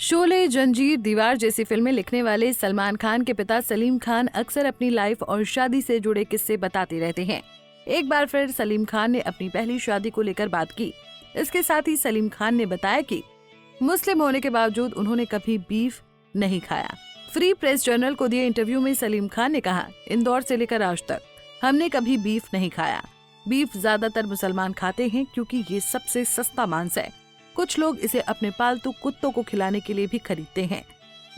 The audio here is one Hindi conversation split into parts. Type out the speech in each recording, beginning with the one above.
शोले, जंजीर, दीवार जैसी फिल्में लिखने वाले सलमान खान के पिता सलीम खान अक्सर अपनी लाइफ और शादी से जुड़े किस्से बताते रहते हैं। एक बार फिर सलीम खान ने अपनी पहली शादी को लेकर बात की। इसके साथ ही सलीम खान ने बताया कि मुस्लिम होने के बावजूद उन्होंने कभी बीफ नहीं खाया। फ्री प्रेस जर्नल को दिए इंटरव्यू में सलीम खान ने कहा, इंदौर से लेकर आज तक हमने कभी बीफ नहीं खाया। बीफ ज्यादातर मुसलमान खाते हैं क्योंकि ये सबसे सस्ता मांस है। कुछ लोग इसे अपने पालतू कुत्तों को खिलाने के लिए भी खरीदते हैं,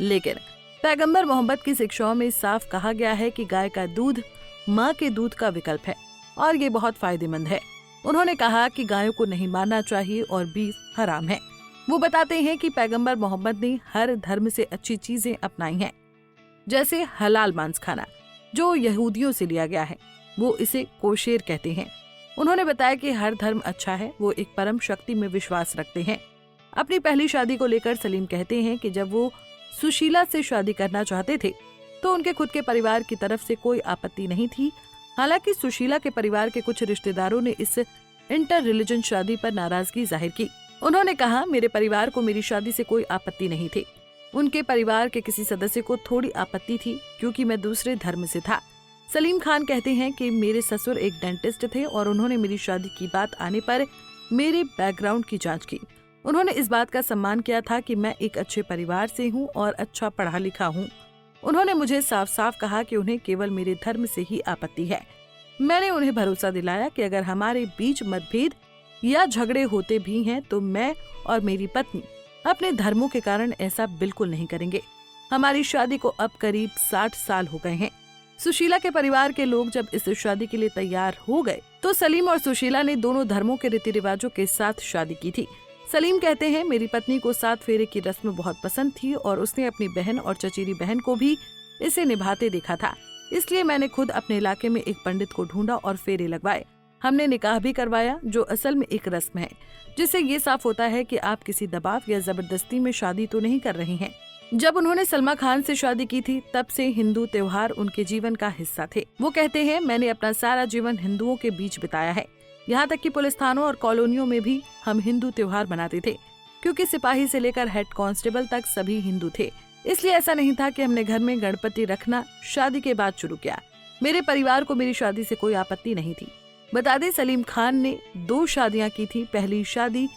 लेकिन पैगंबर मोहम्मद की शिक्षाओं में साफ कहा गया है कि गाय का दूध माँ के दूध का विकल्प है और ये बहुत फायदेमंद है। उन्होंने कहा कि गायों को नहीं मारना चाहिए और बीफ हराम है। वो बताते हैं कि पैगंबर मोहम्मद ने हर धर्म से अच्छी चीजें अपनाई हैं, जैसे हलाल मांस खाना जो यहूदियों से लिया गया है, वो इसे कोशेर कहते हैं। उन्होंने बताया कि हर धर्म अच्छा है, वो एक परम शक्ति में विश्वास रखते हैं। अपनी पहली शादी को लेकर सलीम कहते हैं कि जब वो सुशीला से शादी करना चाहते थे तो उनके खुद के परिवार की तरफ से कोई आपत्ति नहीं थी। हालांकि सुशीला के परिवार के कुछ रिश्तेदारों ने इस इंटर रिलीजन शादी पर नाराजगी जाहिर की। उन्होंने कहा, मेरे परिवार को मेरी शादी से कोई आपत्ति नहीं थी। उनके परिवार के किसी सदस्य को थोड़ी आपत्ति थी क्योंकि मैं दूसरे धर्म से था। सलीम खान कहते हैं कि मेरे ससुर एक डेंटिस्ट थे और उन्होंने मेरी शादी की बात आने पर मेरे बैकग्राउंड की जांच की। उन्होंने इस बात का सम्मान किया था कि मैं एक अच्छे परिवार से हूं और अच्छा पढ़ा लिखा हूं। उन्होंने मुझे साफ साफ कहा कि उन्हें केवल मेरे धर्म से ही आपत्ति है। मैंने उन्हें भरोसा दिलाया कि अगर हमारे बीच मतभेद या झगड़े होते भी हैं तो मैं और मेरी पत्नी अपने धर्मों के कारण ऐसा बिल्कुल नहीं करेंगे। हमारी शादी को अब करीब 60 साल हो गए हैं। सुशीला के परिवार के लोग जब इस शादी के लिए तैयार हो गए तो सलीम और सुशीला ने दोनों धर्मों के रीति रिवाजों के साथ शादी की थी। सलीम कहते हैं, मेरी पत्नी को 7 फेरे की रस्म बहुत पसंद थी और उसने अपनी बहन और चचेरी बहन को भी इसे निभाते देखा था। इसलिए मैंने खुद अपने इलाके में एक पंडित को ढूंढा और फेरे लगवाए। हमने निकाह भी करवाया, जो असल में एक रस्म है, जिससे ये साफ होता है कि आप किसी दबाव या जबरदस्ती में शादी तो नहीं कर रहे हैं। जब उन्होंने सलमा खान से शादी की थी तब से हिंदू त्योहार उनके जीवन का हिस्सा थे। वो कहते हैं, मैंने अपना सारा जीवन हिंदुओं के बीच बिताया है। यहाँ तक कि पुलिस थानों और कॉलोनियों में भी हम हिंदू त्योहार मनाते थे क्योंकि सिपाही से लेकर हेड कांस्टेबल तक सभी हिंदू थे। इसलिए ऐसा नहीं था कि हमने घर में गणपति रखना शादी के बाद शुरू किया। मेरे परिवार को मेरी शादी से कोई आपत्ति नहीं थी। बता दें, सलीम खान ने 2 शादियां की थी। पहली शादी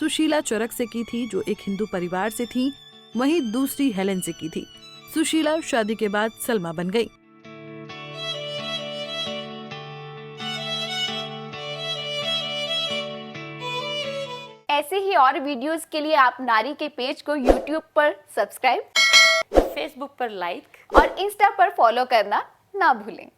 सुशीला चरक से की थी जो एक हिंदू परिवार से थी, वहीं दूसरी हेलेन से की थी। सुशीला शादी के बाद सलमा बन गई। ऐसे ही और वीडियोस के लिए आप नारी के पेज को YouTube पर सब्सक्राइब, फेसबुक पर लाइक और इंस्टा पर फॉलो करना ना भूलें।